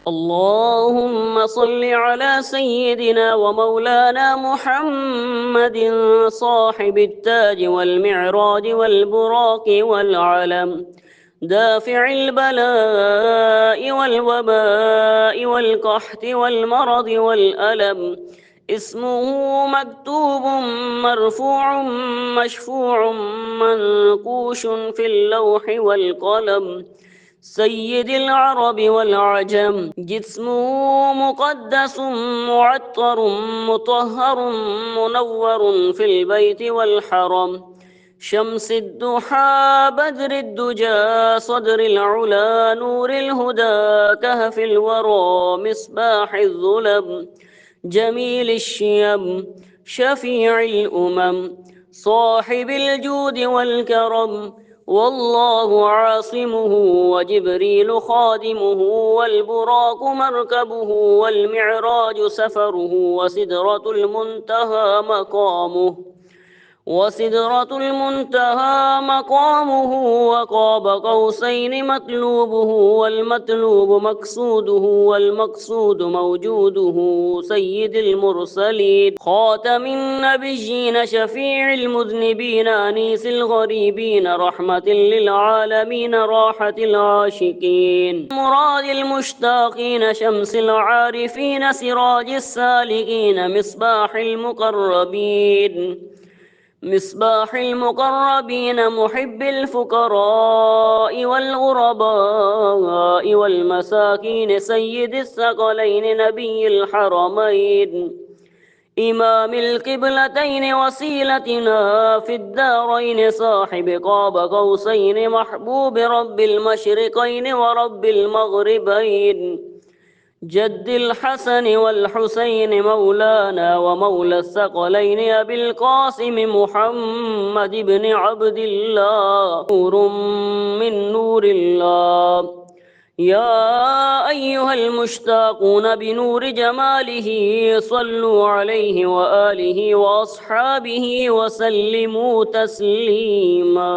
اللهم صل على سيدنا ومولانا محمد صاحب التاج والمعراج والبراق والعلم، دافع البلاء والوباء والقحط والمرض والألم. اسمه مكتوب مرفوع مشفوع منقوش في اللوح والقلم. سيد العرب والعجم، جسمه مقدس معطر مطهر منور في البيت والحرم. شمس الضحى بدر الدجى صدر العلا نور الهدى كهف الورى مصباح الظلم. جميل الشيم شفيع الأمم صاحب الجود والكرم. والله عاصمه وجبريل خادمه والبراق مركبه والمعراج سفره وسدرة المنتهى مقامه وقاب قوسين مطلوبه والمطلوب مقصوده والمقصود موجوده. سيد المرسلين خاتم النبيين شفيع المذنبين أنيس الغريبين رحمة للعالمين راحة العاشقين مراد المشتاقين شمس العارفين سراج السالكين مصباح المقربين محب الفقراء والغرباء والمساكين سيد الثقلين نبي الحرمين إمام القبلتين وسيلتنا في الدارين صاحب قاب قوسين محبوب رب المشرقين ورب المغربين. جد الحسن والحسين مولانا ومولى الثقلين أبي القاسم محمد بن عبد الله نور من نور الله. يا أيها المشتاقون بنور جماله صلوا عليه وآله وأصحابه وسلموا تسليما.